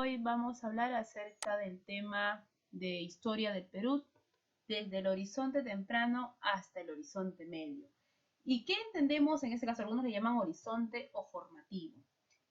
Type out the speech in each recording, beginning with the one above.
Hoy vamos a hablar acerca del tema de historia del Perú, desde el horizonte temprano hasta el horizonte medio. ¿Y qué entendemos en este caso? Algunos le llaman horizonte o formativo.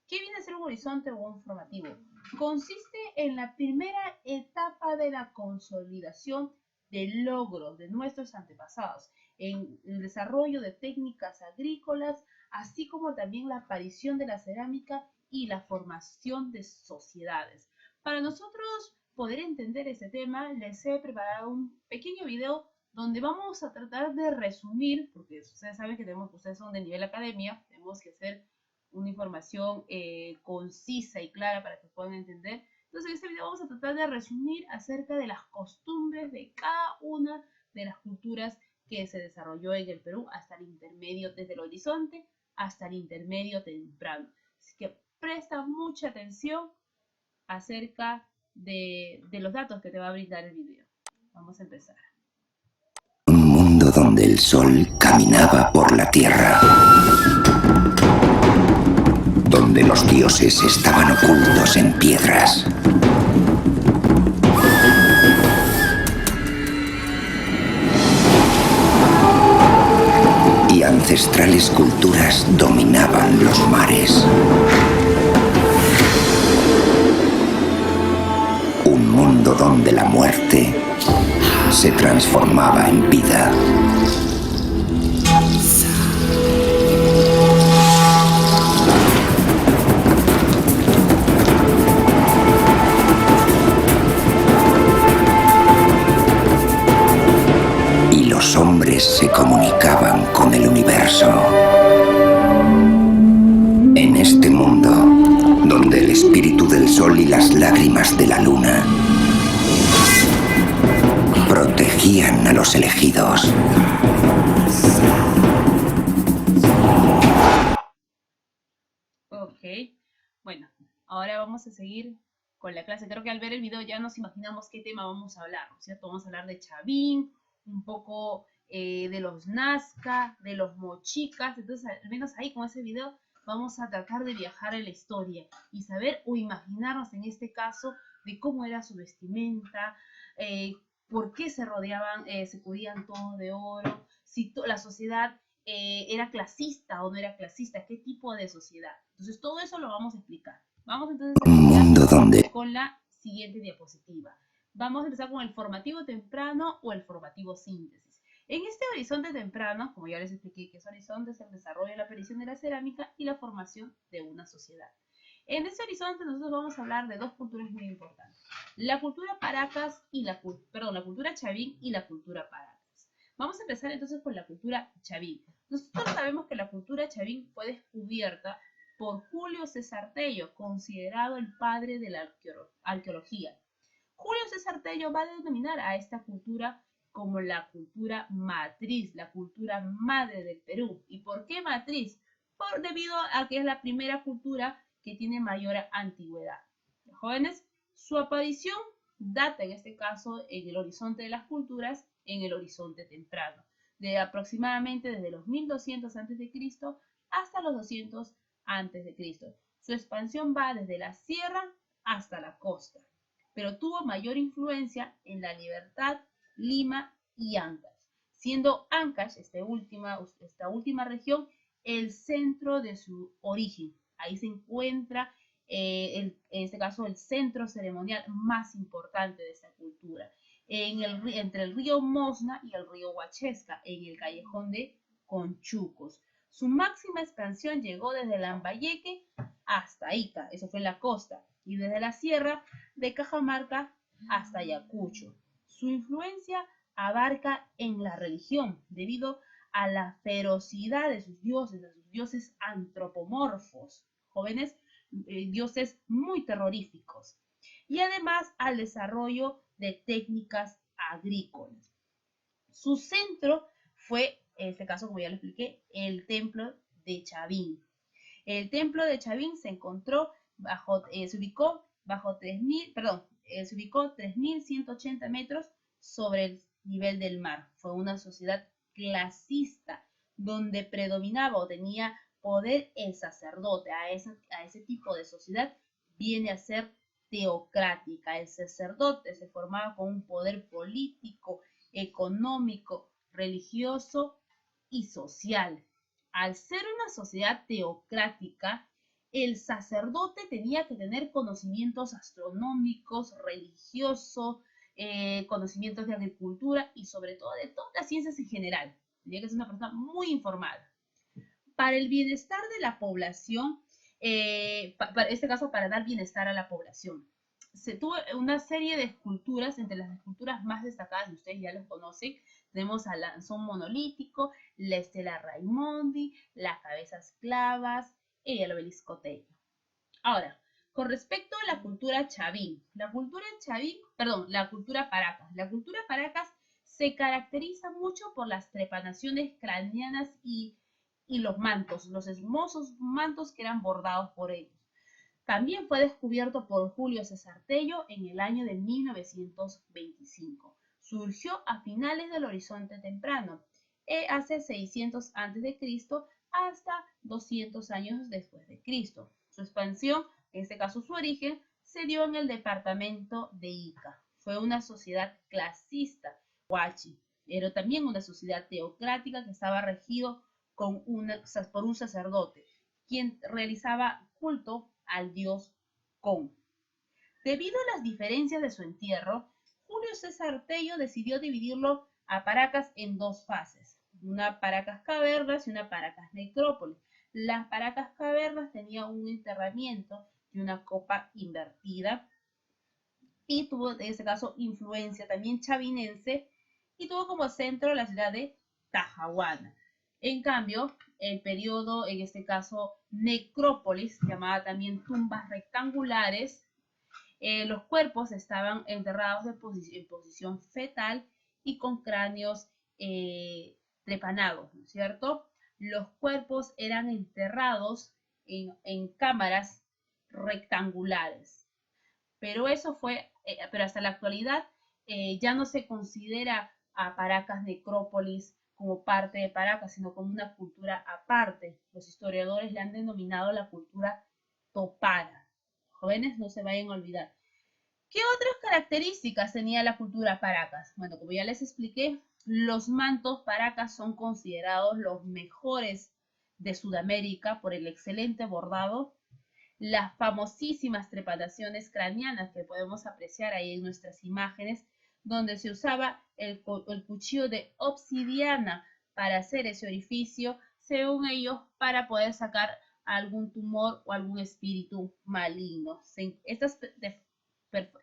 ¿Qué viene a ser un horizonte o un formativo? Consiste en la primera etapa de la consolidación del logro de nuestros antepasados, en el desarrollo de técnicas agrícolas, así como también la aparición de la cerámica y la formación de sociedades. Para nosotros poder entender este tema, les he preparado un pequeño video donde vamos a tratar de resumir, porque ustedes saben que ustedes son de nivel academia, tenemos que hacer una información concisa y clara para que puedan entender. Entonces en este video vamos a tratar de resumir acerca de las costumbres de cada una de las culturas que se desarrolló en el Perú hasta el intermedio, desde el horizonte hasta el intermedio temprano. Así que presta mucha atención acerca de los datos que te va a brindar el video. Vamos a empezar. Un mundo donde el sol caminaba por la tierra, donde los dioses estaban ocultos en piedras. Y ancestrales culturas dominaban los mares. Un mundo donde la muerte se transformaba en vida. Y los hombres se comunicaban con el universo. En este mundo, donde el espíritu del sol y las lágrimas de la luna protegían a los elegidos. Ok, bueno, ahora vamos a seguir con la clase. Creo que al ver el video ya nos imaginamos qué tema vamos a hablar, ¿no es cierto? Vamos a hablar de Chavín, un poco de los Nazca, de los Mochicas. Entonces, al menos ahí con ese video vamos a tratar de viajar en la historia y saber o imaginarnos en este caso de cómo era su vestimenta, por qué se rodeaban, se cubrían todo de oro, si la sociedad era clasista o no era clasista, qué tipo de sociedad. Entonces todo eso lo vamos a explicar. Vamos entonces a empezar con la siguiente diapositiva. Vamos a empezar con el formativo temprano o el formativo síntesis. En este horizonte temprano, como ya les expliqué que es horizonte, es el desarrollo, la aparición de la cerámica y la formación de una sociedad. En este horizonte nosotros vamos a hablar de dos culturas muy importantes. La cultura Paracas y la cultura Chavín y la cultura Paracas. Vamos a empezar entonces con la cultura Chavín. Nosotros sabemos que la cultura Chavín fue descubierta por Julio César Tello, considerado el padre de la arqueología. Julio César Tello va a denominar a esta cultura como la cultura matriz, la cultura madre del Perú. ¿Y por qué matriz? Debido a que es la primera cultura que tiene mayor antigüedad. Jóvenes, su aparición data en este caso en el horizonte de las culturas, en el horizonte temprano, de aproximadamente desde los 1200 a.C. hasta los 200 a.C. Su expansión va desde la sierra hasta la costa, pero tuvo mayor influencia en La Libertad, Lima y Ancash, siendo Ancash, esta última región, el centro de su origen. Ahí se encuentra, en este caso, el centro ceremonial más importante de esta cultura, entre el río Mosna y el río Huachesca, en el callejón de Conchucos. Su máxima expansión llegó desde Lambayeque hasta Ica, eso fue en la costa, y desde la sierra de Cajamarca hasta Ayacucho. Su influencia abarca en la religión, debido a la ferocidad de sus dioses antropomorfos, jóvenes, dioses muy terroríficos, y además al desarrollo de técnicas agrícolas. Su centro fue, en este caso, como ya lo expliqué, el templo de Chavín. El templo de Chavín se ubicó 3.180 metros sobre el nivel del mar. Fue una sociedad clasista donde predominaba o tenía poder el sacerdote. A ese tipo de sociedad viene a ser teocrática. El sacerdote se formaba con un poder político, económico, religioso y social. Al ser una sociedad teocrática, el sacerdote tenía que tener conocimientos astronómicos, religiosos, conocimientos de agricultura y sobre todo de todas las ciencias en general. Tenía que ser una persona muy informada. Para el bienestar de la población, en este caso para dar bienestar a la población, se tuvo una serie de esculturas, entre las esculturas más destacadas, y ustedes ya los conocen, tenemos al lanzón monolítico, la estela Raimondi, las cabezas clavas y el obelisco Tello. Ahora, con respecto a la cultura chavín, la cultura Paracas. La cultura Paracas se caracteriza mucho por las trepanaciones craneanas y los mantos, los hermosos mantos que eran bordados por ellos. También fue descubierto por Julio César Tello en el año de 1925. Surgió a finales del Horizonte Temprano, hace 600 a.C. hasta 200 años después de Cristo. Su expansión, en este caso su origen, se dio en el departamento de Ica. Fue una sociedad clasista, huachi, pero también una sociedad teocrática que estaba regido por un sacerdote, quien realizaba culto al dios Con. Debido a las diferencias de su entierro, Julio César Tello decidió dividirlo a Paracas en dos fases, una Paracas Cavernas y una Paracas Necrópolis. Las Paracas Cavernas tenían un enterramiento y una copa invertida y tuvo en este caso influencia también chavinense y tuvo como centro la ciudad de Tajahuana. En cambio, el periodo, en este caso necrópolis, llamada también tumbas rectangulares, los cuerpos estaban enterrados en posición fetal y con cráneos trepanados, ¿no es cierto? Los cuerpos eran enterrados en cámaras rectangulares. Pero pero hasta la actualidad ya no se considera a Paracas Necrópolis como parte de Paracas, sino como una cultura aparte. Los historiadores le han denominado la cultura Topara. Jóvenes, no se vayan a olvidar. ¿Qué otras características tenía la cultura Paracas? Bueno, como ya les expliqué, los mantos Paracas son considerados los mejores de Sudamérica por el excelente bordado. Las famosísimas trepanaciones craneanas que podemos apreciar ahí en nuestras imágenes, donde se usaba el cuchillo de obsidiana para hacer ese orificio, según ellos, para poder sacar algún tumor o algún espíritu maligno.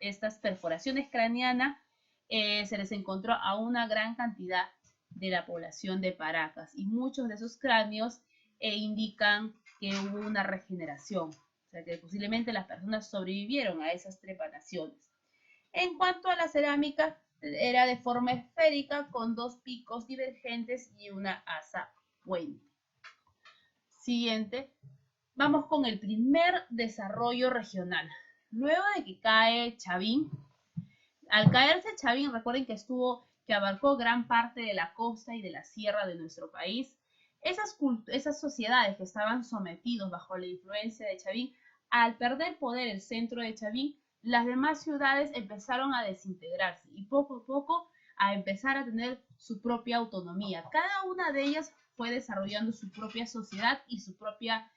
Estas perforaciones craneanas se les encontró a una gran cantidad de la población de Paracas y muchos de esos cráneos indican que hubo una regeneración. O sea que posiblemente las personas sobrevivieron a esas trepanaciones. En cuanto a la cerámica, era de forma esférica con dos picos divergentes y una asa puente. Siguiente, vamos con el primer desarrollo regional. Luego de que cae Chavín, al caerse Chavín, recuerden que abarcó gran parte de la costa y de la sierra de nuestro país. Esas sociedades que estaban sometidos bajo la influencia de Chavín, al perder poder el centro de Chavín, las demás ciudades empezaron a desintegrarse y poco a poco a empezar a tener su propia autonomía. Cada una de ellas fue desarrollando su propia sociedad y su propia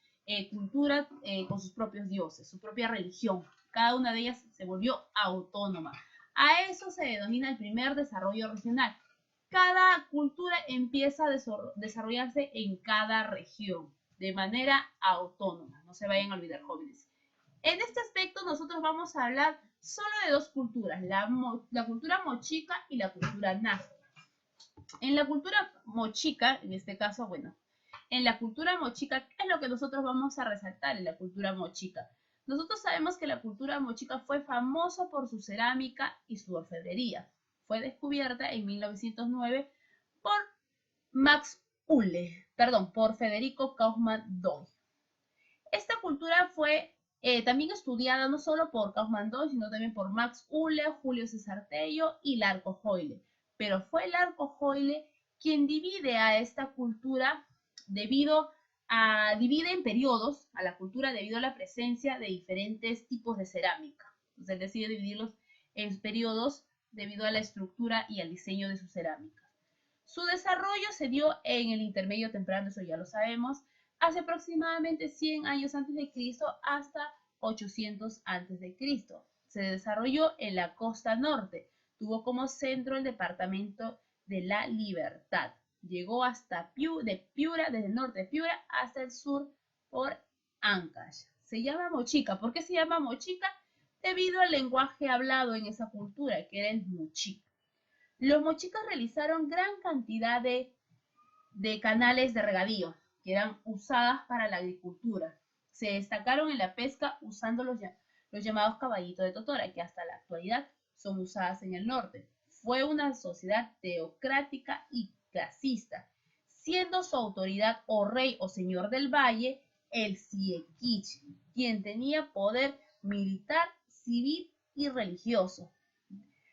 cultura con sus propios dioses, su propia religión. Cada una de ellas se volvió autónoma. A eso se denomina el primer desarrollo regional. Cada cultura empieza a desarrollarse en cada región de manera autónoma. No se vayan a olvidar, jóvenes. En este aspecto nosotros vamos a hablar solo de dos culturas, la cultura mochica y la cultura nazca. En la cultura mochica, en este caso, en la cultura mochica, ¿qué es lo que nosotros vamos a resaltar en la cultura mochica? Nosotros sabemos que la cultura mochica fue famosa por su cerámica y su orfebrería. Fue descubierta en 1909 por Federico Kaufmann Doig. Esta cultura fue también estudiada no solo por Kaufmann Doig, sino también por Max Uhle, Julio César Tello y Larco Hoyle. Pero fue Larco Hoyle quien divide a esta cultura divide en periodos a la cultura debido a la presencia de diferentes tipos de cerámica. Entonces él decide dividirlos en periodos debido a la estructura y al diseño de sus cerámicas. Su desarrollo se dio en el intermedio temprano, eso ya lo sabemos, hace aproximadamente 100 años antes de Cristo hasta 800 antes de Cristo. Se desarrolló en la costa norte, tuvo como centro el departamento de La Libertad. Llegó hasta Piura, desde el norte de Piura hasta el sur por Ancash. Se llama mochica. ¿Por qué se llama mochica? Debido al lenguaje hablado en esa cultura, que era el mochica. Los mochicas realizaron gran cantidad de canales de regadío, que eran usadas para la agricultura. Se destacaron en la pesca usando los llamados caballitos de totora, que hasta la actualidad son usadas en el norte. Fue una sociedad teocrática y clasista, siendo su autoridad o rey o señor del valle el Siequich, quien tenía poder militar, civil y religioso.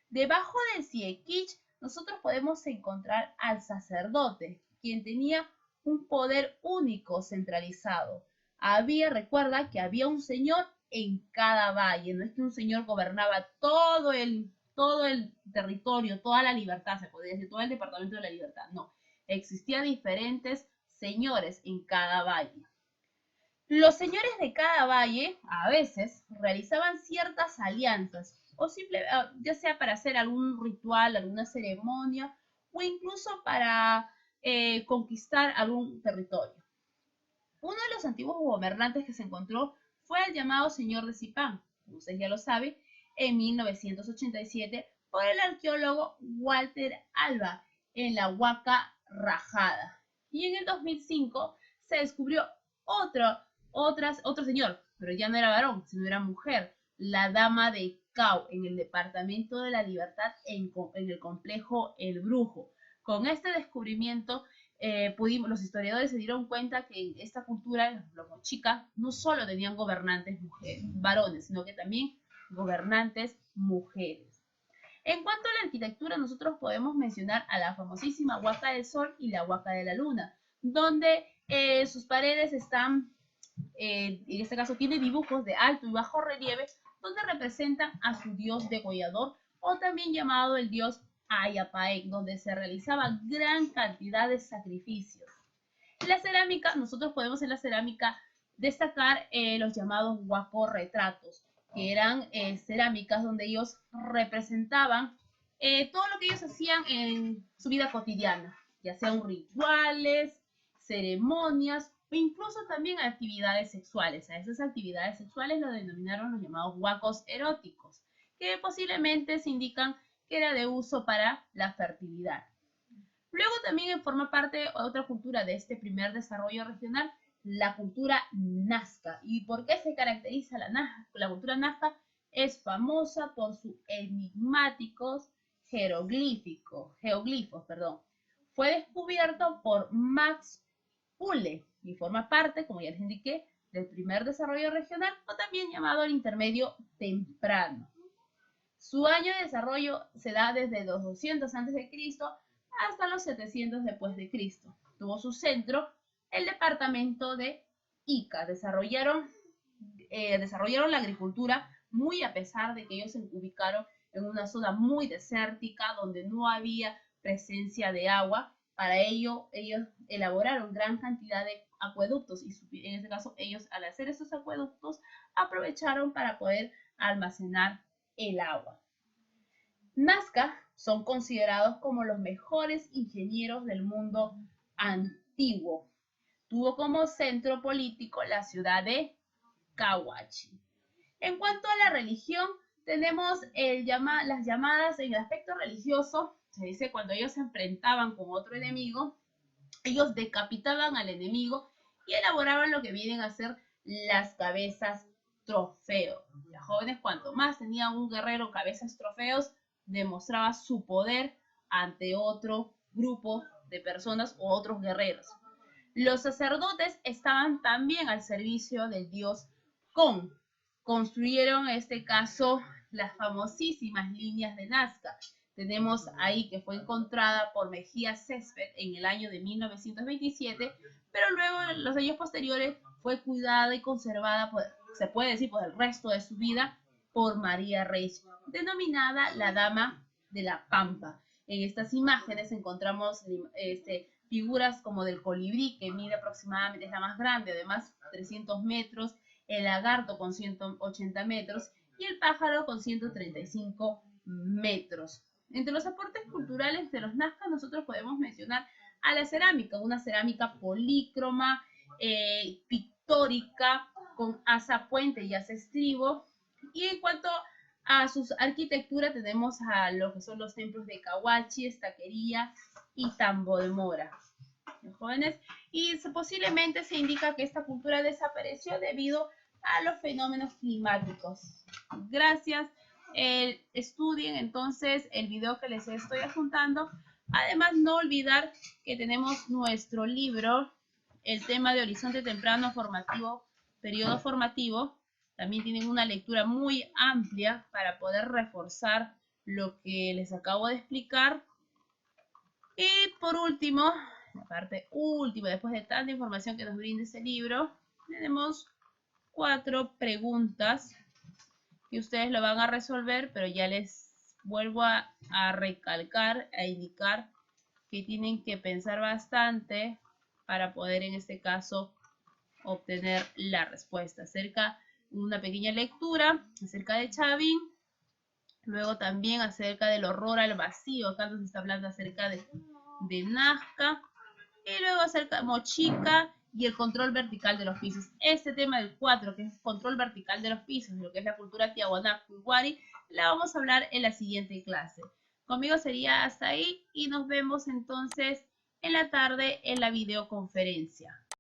Debajo del Siequich nosotros podemos encontrar al sacerdote, quien tenía un poder único centralizado. Recuerda que había un señor en cada valle, no es que un señor gobernaba todo el territorio, toda la libertad, se podría decir, todo el departamento de la libertad, no. Existían diferentes señores en cada valle. Los señores de cada valle a veces realizaban ciertas alianzas, o ya sea para hacer algún ritual, alguna ceremonia, o incluso para conquistar algún territorio. Uno de los antiguos gobernantes que se encontró fue el llamado señor de Zipán, como usted ya lo sabe, en 1987 por el arqueólogo Walter Alba en la Huaca Rajada. Y en el 2005 se descubrió otro señor, pero ya no era varón, sino era mujer, la dama de Cao, en el departamento de la Libertad, en el complejo El Brujo. Con este descubrimiento, los historiadores se dieron cuenta que en esta cultura, los mochicas, no solo tenían gobernantes varones, sino que también gobernantes mujeres. En cuanto a la arquitectura, nosotros podemos mencionar a la famosísima Huaca del Sol y la Huaca de la Luna, donde sus paredes están, en este caso tiene dibujos de alto y bajo relieve, donde representan a su dios degollador, o también llamado el dios Ayapaec, donde se realizaba gran cantidad de sacrificios. La cerámica, nosotros podemos en la cerámica destacar los llamados huacorretratos, que eran cerámicas donde ellos representaban todo lo que ellos hacían en su vida cotidiana, ya sean rituales, ceremonias o incluso también actividades sexuales. A esas actividades sexuales lo denominaron los llamados huacos eróticos, que posiblemente se indican que era de uso para la fertilidad. Luego también forma parte de otra cultura de este primer desarrollo regional, la cultura nazca. ¿Y por qué se caracteriza la cultura nazca? Es famosa por sus enigmáticos geoglifos. Fue descubierto por Max Uhle y forma parte, como ya les indiqué, del primer desarrollo regional, o también llamado el intermedio temprano. Su año de desarrollo se da desde los 200 a.C. hasta los 700 después de Cristo. Tuvo su centro el departamento de Ica. Desarrollaron la agricultura muy a pesar de que ellos se ubicaron en una zona muy desértica donde no había presencia de agua. Para ello, ellos elaboraron gran cantidad de acueductos y en este caso ellos al hacer esos acueductos aprovecharon para poder almacenar el agua. Nazca son considerados como los mejores ingenieros del mundo antiguo. Tuvo como centro político la ciudad de Cahuachi. En cuanto a la religión, tenemos las llamadas en el aspecto religioso, se dice cuando ellos se enfrentaban con otro enemigo, ellos decapitaban al enemigo y elaboraban lo que vienen a ser las cabezas trofeo. Los jóvenes, cuanto más tenían un guerrero cabezas trofeos, demostraba su poder ante otro grupo de personas o otros guerreros. Los sacerdotes estaban también al servicio del dios Kon. Construyeron en este caso las famosísimas líneas de Nazca. Tenemos ahí que fue encontrada por Mejía Césped en el año de 1927, pero luego en los años posteriores fue cuidada y conservada, se puede decir, por el resto de su vida por María Reich, denominada la Dama de la Pampa. En estas imágenes encontramos figuras como del colibrí, que mide aproximadamente, es la más grande, además 300 metros, el lagarto con 180 metros y el pájaro con 135 metros. Entre los aportes culturales de los nazcas nosotros podemos mencionar a la cerámica, una cerámica polícroma, pictórica, con asa puente y asa estribo. Y en cuanto a su arquitectura tenemos a lo que son los templos de Cahuachi, Estaquería y Tambo de Mora. Jóvenes, y posiblemente se indica que esta cultura desapareció debido a los fenómenos climáticos. Gracias. Estudien entonces el video que les estoy adjuntando. Además, no olvidar que tenemos nuestro libro, el tema de Horizonte Temprano Formativo, Periodo Formativo. También tienen una lectura muy amplia para poder reforzar lo que les acabo de explicar. Y por último, la parte última, después de tanta información que nos brinda este libro, tenemos 4 preguntas que ustedes lo van a resolver, pero ya les vuelvo a recalcar, a indicar que tienen que pensar bastante para poder en este caso obtener la respuesta. Acerca una pequeña lectura acerca de Chavín, luego también acerca del horror al vacío, acá nos está hablando acerca de Nazca, y luego acerca de Mochica y el control vertical de los pisos. Este tema del 4, que es control vertical de los pisos, lo que es la cultura tiahuanaco y wari, la vamos a hablar en la siguiente clase. Conmigo sería hasta ahí y nos vemos entonces en la tarde en la videoconferencia.